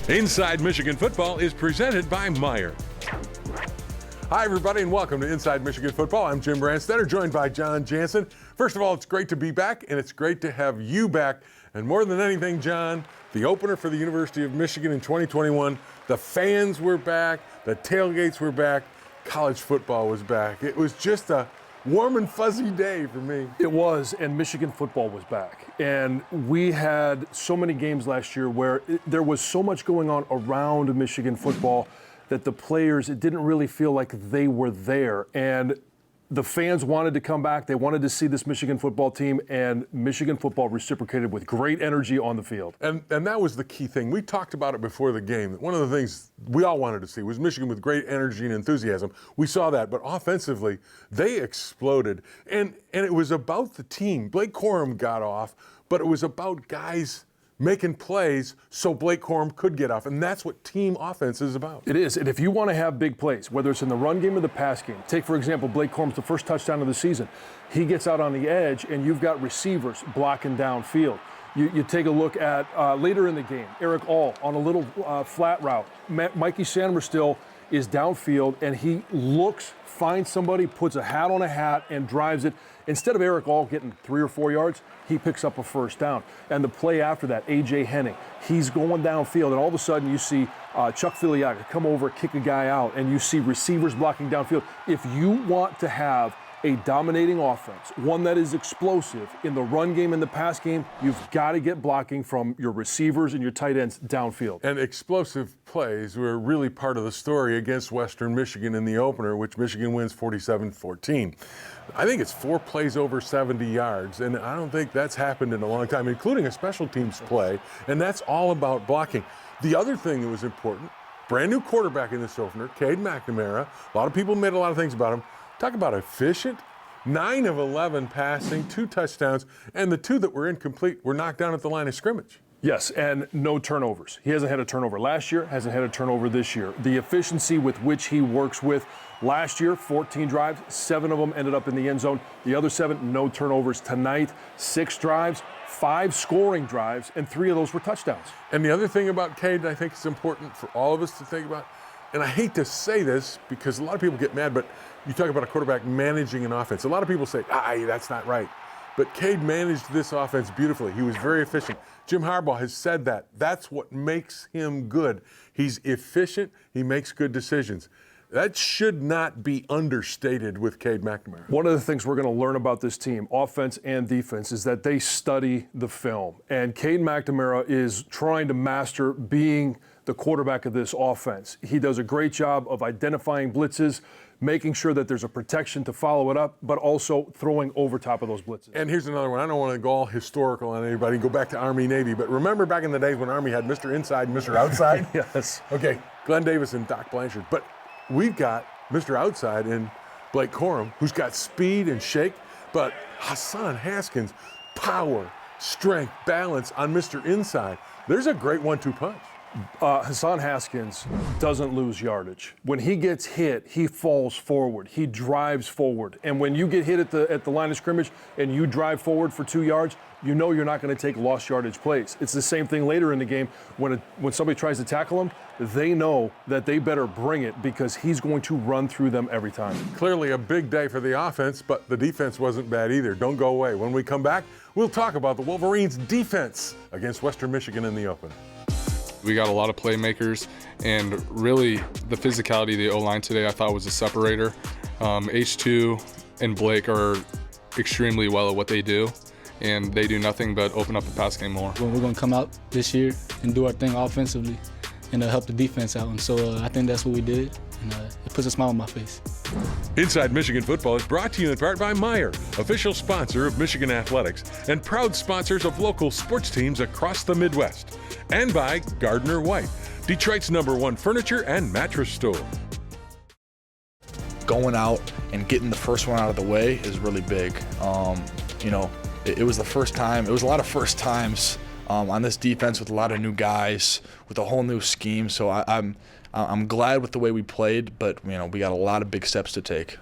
Inside Michigan Football is presented by Meijer. Hi, everybody, and welcome to Inside Michigan Football. I'm Jim Branstetter, joined by John Jansen. First of all, it's great to be back, and it's great to have you back. And more than anything, John, the opener for the University of Michigan in 2021, the fans were back, the tailgates were back, college football was back. It was just a warm and fuzzy day for me. It was, and Michigan football was back. And we had so many games last year where there was so much going on around Michigan football that the players, it didn't really feel like they were there. And the fans wanted to come back. They wanted to see this Michigan football team, and Michigan football reciprocated with great energy on the field. And that was the key thing. We talked about it before the game. One of the things we all wanted to see was Michigan with great energy and enthusiasm. We saw that, but offensively, they exploded. And it was about the team. Blake Corum got off, but it was about guys making plays so Blake Corum could get off, and that's what team offense is about. It is, and if you want to have big plays, whether it's in the run game or the pass game, take, for example, Blake Corum's the first touchdown of the season. He gets out on the edge, and you've got receivers blocking downfield. You take a look at later in the game, Eric All on a little flat route. Mikey Sandmerstill is downfield, and he looks, finds somebody, puts a hat on a hat, and drives it. Instead of Eric All getting 3 or 4 yards, he picks up a first down. And the play after that, A.J. Henning, he's going downfield, and all of a sudden you see Chuck Filiaga come over, kick a guy out, and you see receivers blocking downfield. If you want to have a dominating offense, one that is explosive in the run game and the pass game, you've got to get blocking from your receivers and your tight ends downfield. And explosive plays were really part of the story against Western Michigan in the opener, which Michigan wins 47-14. I think it's 4 plays over 70 yards, and I don't think that's happened in a long time, including a special teams play, and that's all about blocking. The other thing that was important, brand new quarterback in this opener, Kade McNamara. A lot of people made a lot of things about him. Talk about efficient. 9 of 11 passing, 2 touchdowns, and the 2 that were incomplete were knocked down at the line of scrimmage. Yes, and no turnovers. He hasn't had a turnover last year, hasn't had a turnover this year. The efficiency with which he works with last year, 14 drives, 7 of them ended up in the end zone. The other 7, no turnovers. Tonight, 6 drives, 5 scoring drives, and 3 of those were touchdowns. And the other thing about Kade I think is important for all of us to think about, and I hate to say this because a lot of people get mad, but you talk about a quarterback managing an offense. A lot of people say, that's not right. But Kade managed this offense beautifully. He was very efficient. Jim Harbaugh has said that. That's what makes him good. He's efficient. He makes good decisions. That should not be understated with Kade McNamara. One of the things we're going to learn about this team, offense and defense, is that they study the film. And Kade McNamara is trying to master being the quarterback of this offense. He does a great job of identifying blitzes, making sure that there's a protection to follow it up, but also throwing over top of those blitzes. And here's another one. I don't want to go all historical on anybody, go back to Army-Navy, but remember back in the days when Army had Mr. Inside and Mr. Outside? Yes. Okay, Glenn Davis and Doc Blanchard. But we've got Mr. Outside in Blake Corum, who's got speed and shake, but Hassan Haskins, power, strength, balance on Mr. Inside. There's a great 1-2 punch. Hassan Haskins doesn't lose yardage. When he gets hit, he falls forward. He drives forward. And when you get hit at the line of scrimmage and you drive forward for 2 yards, you know you're not going to take lost yardage plays. It's the same thing later in the game. When somebody tries to tackle him, they know that they better bring it because he's going to run through them every time. Clearly a big day for the offense, but the defense wasn't bad either. Don't go away. When we come back, we'll talk about the Wolverines' defense against Western Michigan in the open. We got a lot of playmakers, and really the physicality of the O-line today I thought was a separator. H2 and Blake are extremely well at what they do, and they do nothing but open up the pass game more. We're going to come out this year and do our thing offensively and help the defense out, and so I think that's what we did, and it puts a smile on my face. Inside Michigan Football is brought to you in part by Meijer, official sponsor of Michigan Athletics and proud sponsors of local sports teams across the Midwest. And by Gardner White, Detroit's #1 furniture and mattress store. Going out and getting the first one out of the way is really big. It was the first time. It was a lot of first times on this defense with a lot of new guys, with a whole new scheme. So I'm glad with the way we played, but we got a lot of big steps to take.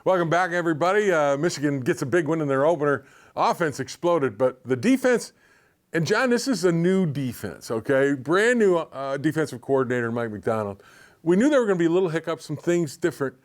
Welcome back, everybody. Michigan gets a big win in their opener. Offense exploded, but the defense, And John, this is a new defense, okay? Brand new defensive coordinator, Mike McDonald. We knew there were going to be little hiccups, some things different,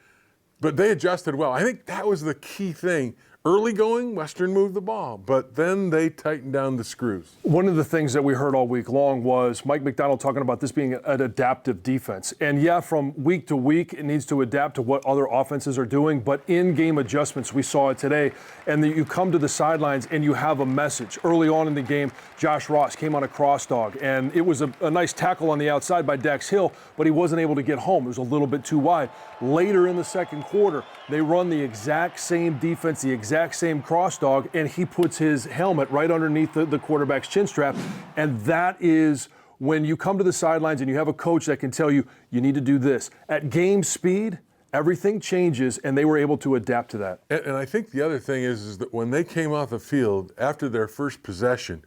but they adjusted well. I think that was the key thing. Early going, Western moved the ball, but then they tightened down the screws. One of the things that we heard all week long was Mike McDonald talking about this being an adaptive defense. And yeah, from week to week, it needs to adapt to what other offenses are doing, but in-game adjustments, we saw it today. And then you come to the sidelines and you have a message. Early on in the game, Josh Ross came on a cross dog, and it was a nice tackle on the outside by Dax Hill, but he wasn't able to get home. It was a little bit too wide. Later in the second quarter, they run the exact same defense, the exact same cross dog, and he puts his helmet right underneath the quarterback's chin strap. And that is when you come to the sidelines and you have a coach that can tell you, you need to do this. At game speed, everything changes, and they were able to adapt to that. And I think the other thing is that when they came off the field after their first possession,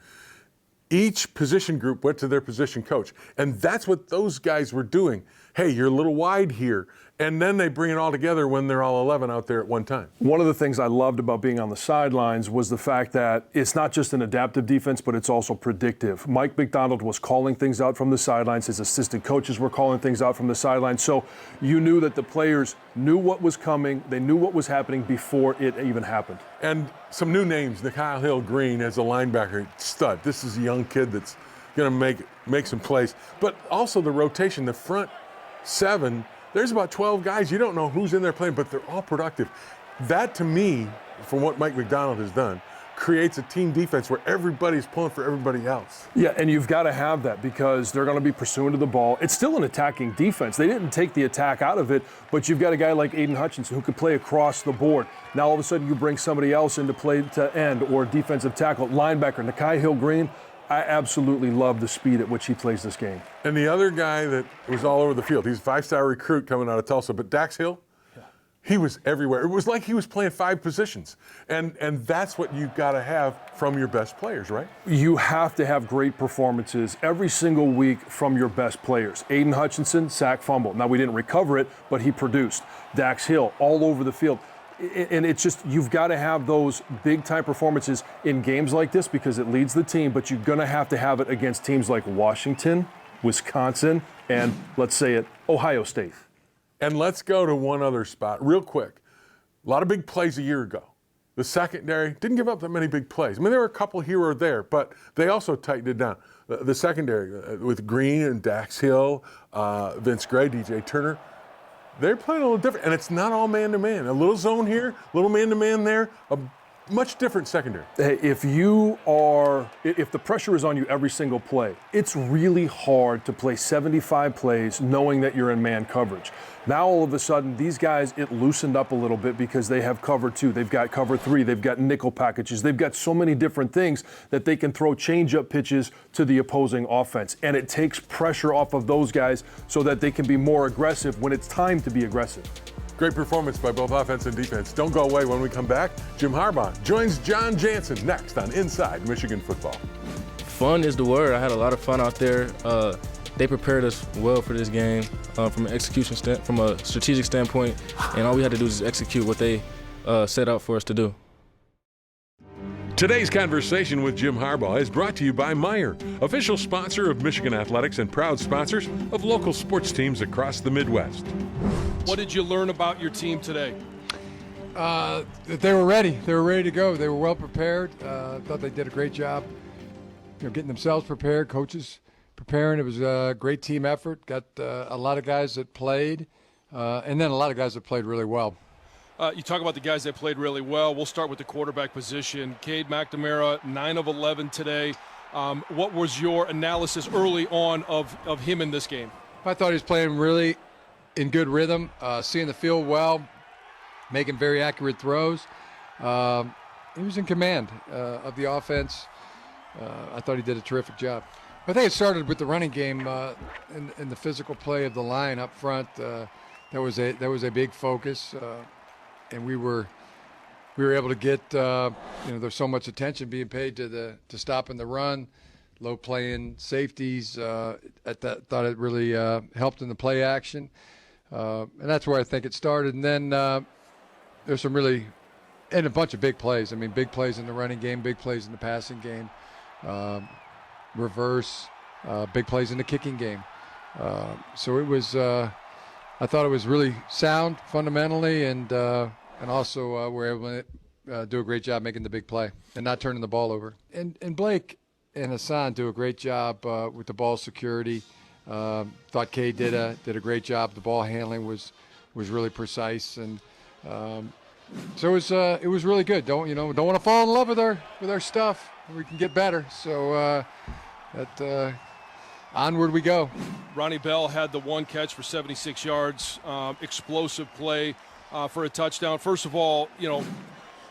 each position group went to their position coach. And that's what those guys were doing. Hey, you're a little wide here. And then they bring it all together when they're all 11 out there at one time. One of the things I loved about being on the sidelines was the fact that it's not just an adaptive defense, but it's also predictive. Mike McDonald was calling things out from the sidelines. His assistant coaches were calling things out from the sidelines. So you knew that the players knew what was coming. They knew what was happening before it even happened. And some new names, Nikhil Hill-Green as a linebacker, stud. This is a young kid that's going to make some plays. But also the rotation, the front seven, there's about 12 guys. You don't know who's in there playing, but they're all productive. That, to me, from what Mike McDonald has done, creates a team defense where everybody's pulling for everybody else. Yeah, and you've got to have that because they're going to be pursuing to the ball. It's still an attacking defense. They didn't take the attack out of it, but you've got a guy like Aiden Hutchinson who can play across the board. Now all of a sudden you bring somebody else into play to end or defensive tackle, linebacker, Nikhil Hill-Green. I absolutely love the speed at which he plays this game. And the other guy that was all over the field, he's a 5-star recruit coming out of Tulsa, but Dax Hill, he was everywhere. It was like he was playing 5 positions. And that's what you've got to have from your best players, right? You have to have great performances every single week from your best players. Aiden Hutchinson, sack fumble. Now, we didn't recover it, but he produced. Dax Hill, all over the field. And it's just, you've got to have those big-time performances in games like this because it leads the team, but you're going to have it against teams like Washington, Wisconsin, and, let's say it, Ohio State. And let's go to one other spot real quick. A lot of big plays a year ago. The secondary didn't give up that many big plays. I mean, there were a couple here or there, but they also tightened it down. The secondary with Green and Dax Hill, Vince Gray, DJ Turner, they're playing a little different, and it's not all man-to-man. A little zone here, a little man-to-man there, a much different secondary. Hey, if the pressure is on you every single play, it's really hard to play 75 plays knowing that you're in man coverage. Now, all of a sudden, these guys, it loosened up a little bit because they have cover 2, they've got cover 3, they've got nickel packages, they've got so many different things that they can throw change-up pitches to the opposing offense. And it takes pressure off of those guys so that they can be more aggressive when it's time to be aggressive. Great performance by both offense and defense. Don't go away. When we come back, Jim Harbaugh joins John Jansen next on Inside Michigan Football. Fun is the word. I had a lot of fun out there. They prepared us well for this game from an from a strategic standpoint, and all we had to do is execute what they set out for us to do. Today's conversation with Jim Harbaugh is brought to you by Meijer, official sponsor of Michigan Athletics and proud sponsors of local sports teams across the Midwest. What did you learn about your team today? That they were ready. They were ready to go. They were well prepared. I thought they did a great job, getting themselves prepared, coaches preparing. It was a great team effort. Got a lot of guys that played, and then a lot of guys that played really well. You talk about the guys that played really well. We'll start with the quarterback position. Kade McNamara, 9 of 11 today. What was your analysis early on of him in this game? I thought he was playing really in good rhythm, seeing the field well, making very accurate throws. He was in command of the offense. I thought he did a terrific job. I think it started with the running game and the physical play of the line up front. That was a big focus. And we were able to get there's so much attention being paid to stopping the run, low playing safeties. I thought it really helped in the play action, and that's where I think it started. And then there's some really and a bunch of big plays. I mean, big plays in the running game, big plays in the passing game. reverse, big plays in the kicking game. So it was, I thought it was really sound fundamentally, and also we're able to do a great job making the big play and not turning the ball over. And Blake and Hassan do a great job with the ball security. Thought Kade did a great job. The ball handling was really precise, and so it was really good. Don't want to fall in love with our stuff. We can get better. So onward we go. Ronnie Bell had the one catch for 76 yards, explosive play for a touchdown. First of all,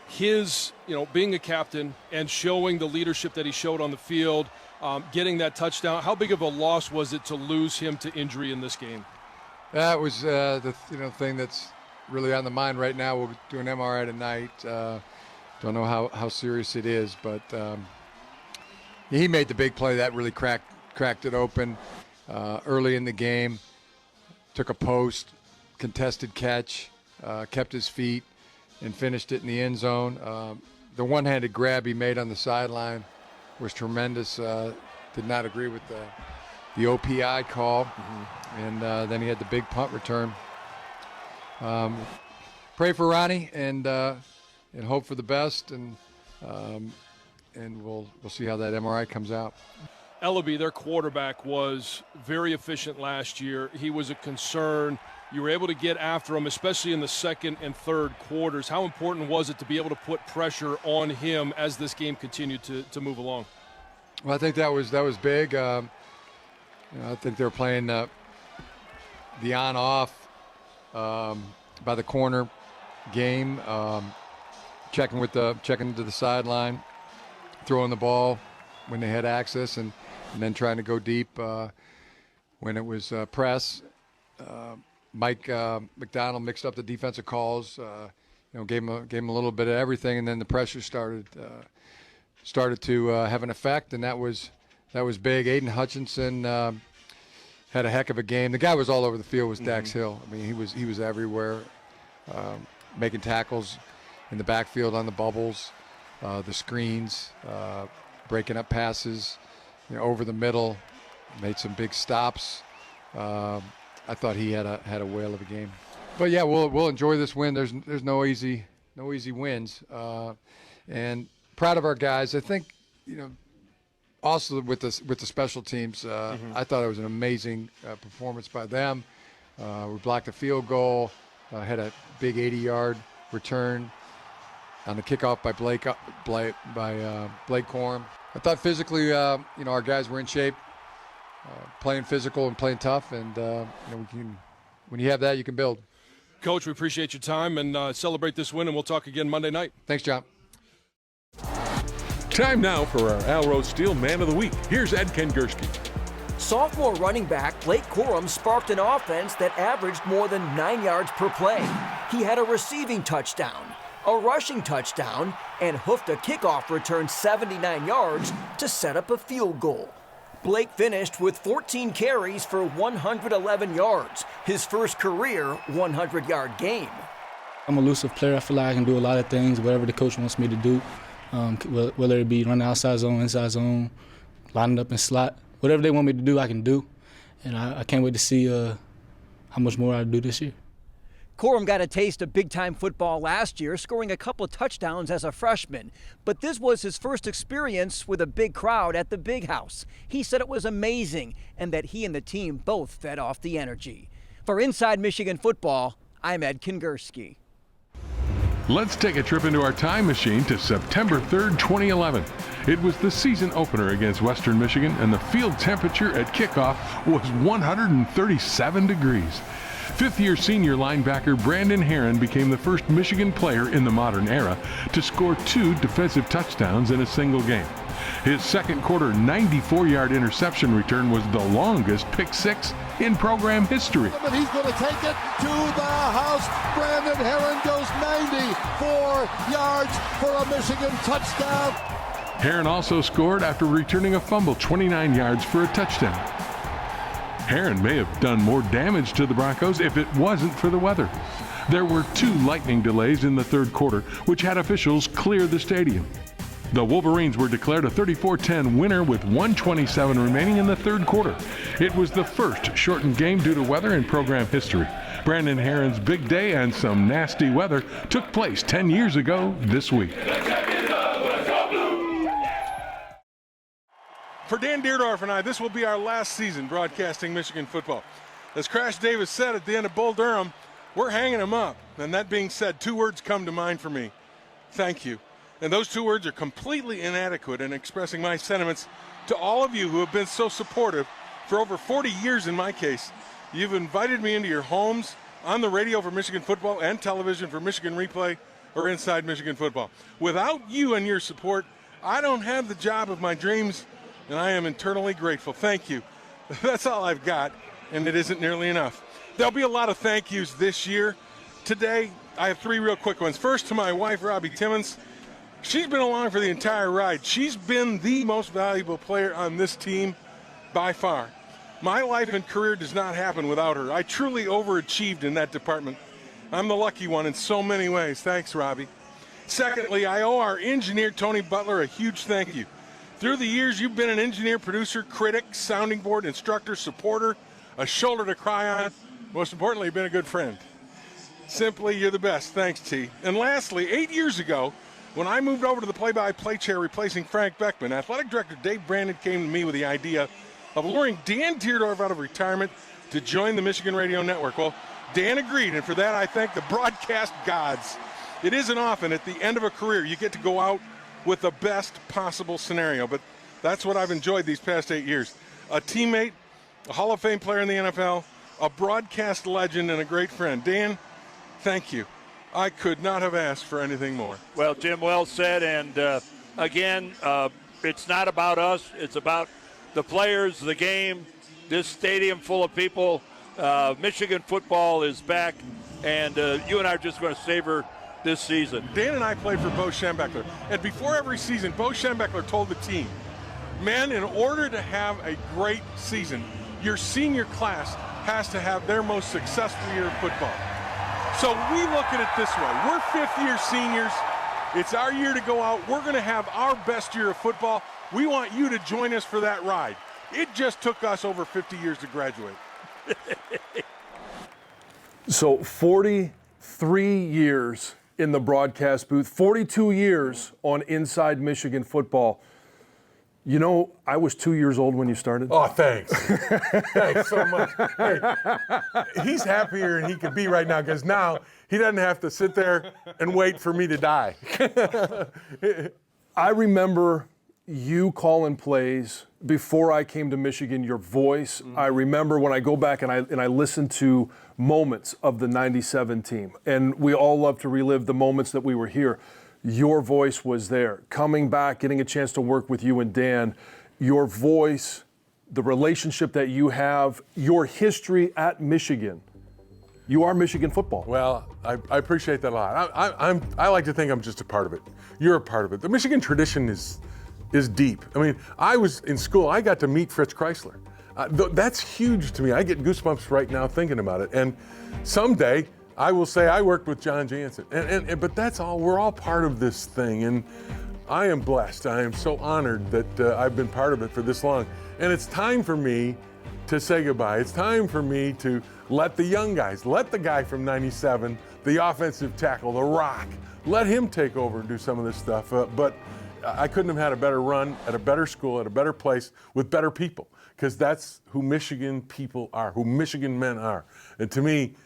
his being a captain and showing the leadership that he showed on the field, getting that touchdown. How big of a loss was it to lose him to injury in this game? That was the thing that's really on the mind right now. We'll do an MRI tonight. Don't know how serious it is, but he made the big play that really cracked it open early in the game. Took a post, contested catch, kept his feet, and finished it in the end zone. The one-handed grab he made on the sideline was tremendous. Did not agree with the OPI call, and then he had the big punt return. Pray for Ronnie and hope for the best, and we'll see how that MRI comes out. Ellaby, their quarterback, was very efficient last year. He was a concern. You were able to get after him, especially in the second and third quarters. How important was it to be able to put pressure on him as this game continued to move along? Well, I think that was big. I think they were playing the on-off by the corner game, checking to the sideline, throwing the ball when they had access, and then trying to go deep when it was press. Mike McDonald mixed up the defensive calls, gave him a little bit of everything, and then the pressure started to have an effect, and that was big. Aiden Hutchinson had a heck of a game. The guy was all over the field. Was Dax Hill? I mean, he was everywhere, making tackles in the backfield on the bubbles, the screens, breaking up passes, over the middle, made some big stops. I thought he had a whale of a game. But yeah, we'll enjoy this win. There's no easy wins, and proud of our guys. I think also with the special teams, I thought it was an amazing performance by them. We blocked a field goal, had a big 80-yard return on the kickoff by Blake Corum. I thought physically, our guys were in shape, playing physical and playing tough, and when you have that, you can build. Coach, we appreciate your time and celebrate this win, and we'll talk again Monday night. Thanks, John. Time now for our Al Rose Steel Man of the Week. Here's Ed Kengurski. Sophomore running back Blake Corum sparked an offense that averaged more than 9 yards per play. He had a receiving touchdown, a rushing touchdown, and hoofed a kickoff return 79 yards to set up a field goal. Blake finished with 14 carries for 111 yards, his first career 100-yard game. I'm an elusive player. I feel like I can do a lot of things, whatever the coach wants me to do, whether it be running outside zone, inside zone, lining up in slot. Whatever they want me to do, I can do. And I can't wait to see how much more I do this year. Corum got a taste of big-time football last year, scoring a couple of touchdowns as a freshman. But this was his first experience with a big crowd at the Big House. He said it was amazing and that he and the team both fed off the energy. For Inside Michigan Football, I'm Ed Kengurski. Let's take a trip into our time machine to September 3rd, 2011. It was the season opener against Western Michigan, and the field temperature at kickoff was 137 degrees. Fifth-year senior linebacker Brandon Herron became the first Michigan player in the modern era to score 2 defensive touchdowns in a single game. His second quarter 94-yard interception return was the longest pick six in program history. But he's going to take it to the house. Brandon Herron goes 94 yards for a Michigan touchdown. Herron also scored after returning a fumble 29 yards for a touchdown. Herron may have done more damage to the Broncos if it wasn't for the weather. There were 2 lightning delays in the third quarter, which had officials clear the stadium. The Wolverines were declared a 34-10 winner with 1:27 remaining in the third quarter. It was the first shortened game due to weather in program history. Brandon Herron's big day and some nasty weather took place 10 years ago this week. For Dan Deerdorf and I, this will be our last season broadcasting Michigan football. As Crash Davis said at the end of Bull Durham, we're hanging him up. And that being said, 2 words come to mind for me. Thank you. And those 2 words are completely inadequate in expressing my sentiments to all of you who have been so supportive for over 40 years in my case. You've invited me into your homes, on the radio for Michigan football, and television for Michigan Replay or Inside Michigan Football. Without you and your support, I don't have the job of my dreams, and I am eternally grateful. Thank you. That's all I've got, and it isn't nearly enough. There'll be a lot of thank yous this year. Today, I have 3 real quick ones. First, to my wife, Robbie Timmons. She's been along for the entire ride. She's been the most valuable player on this team by far. My life and career does not happen without her. I truly overachieved in that department. I'm the lucky one in so many ways. Thanks, Robbie. Secondly, I owe our engineer, Tony Butler, a huge thank you. Through the years, you've been an engineer, producer, critic, sounding board, instructor, supporter, a shoulder to cry on. Most importantly, you've been a good friend. Simply, you're the best. Thanks, T. And lastly, 8 years ago, when I moved over to the play-by-play chair replacing Frank Beckman, athletic director Dave Brandon came to me with the idea of luring Dan Deerdorf out of retirement to join the Michigan Radio Network. Well, Dan agreed, and for that I thank the broadcast gods. It isn't often at the end of a career you get to go out with the best possible scenario, but that's what I've enjoyed these past 8 years. A teammate, a Hall of Fame player in the NFL, a broadcast legend, and a great friend. Dan, thank you. I could not have asked for anything more. Well, Jim, well said, and again, it's not about us, it's about the players, the game, this stadium full of people. Michigan football is back, and you and I are just going to savor this season. Dan and I played for Bo Schembechler, and before every season, Bo Schembechler told the team, man, in order to have a great season, your senior class has to have their most successful year of football. So we look at it this way. We're fifth-year seniors. It's our year to go out. We're going to have our best year of football. We want you to join us for that ride. It just took us over 50 years to graduate. So 43 years in the broadcast booth, 42 years on Inside Michigan Football. You know, I was 2 years old when you started. Oh, thanks. Thanks so much. Hey, he's happier than he could be right now because now he doesn't have to sit there and wait for me to die. I remember you calling plays before I came to Michigan, your voice. I remember when I go back and I listen to moments of the 97 team, and we all love to relive the moments that we were here. Your voice was there. Coming back, getting a chance to work with you and Dan, your voice, the relationship that you have, your history at Michigan. You are Michigan football. Well, I appreciate that a lot. I like to think I'm just a part of it. You're a part of it. The Michigan tradition is deep. I mean, I was in school, I got to meet Fritz Chrysler. That's huge to me. I get goosebumps right now thinking about it. And someday, I will say I worked with John Jansen, but that's all. We're all part of this thing, and I am blessed. I am so honored that I've been part of it for this long. And it's time for me to say goodbye. It's time for me to let the young guys, let the guy from 97, the offensive tackle, the Rock, let him take over and do some of this stuff. But I couldn't have had a better run at a better school, at a better place, with better people, because that's who Michigan people are, who Michigan men are. And to me,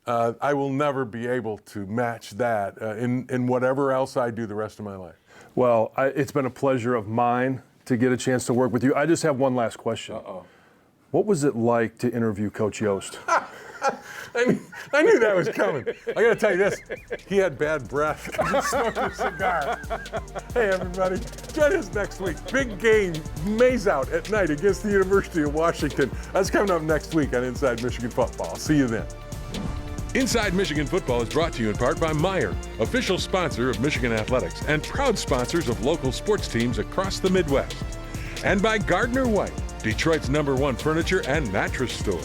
I will never be able to match that in whatever else I do the rest of my life. Well, it's been a pleasure of mine to get a chance to work with you. I just have one last question. What was it like to interview Coach Yost? I knew that was coming. I got to tell you this. He had bad breath. He smoked a cigar. Hey, everybody. Join us next week. Big game, Mays out at night against the University of Washington. That's coming up next week on Inside Michigan Football. See you then. Inside Michigan Football is brought to you in part by Meijer, official sponsor of Michigan Athletics and proud sponsors of local sports teams across the Midwest. And by Gardner White, Detroit's #1 furniture and mattress store.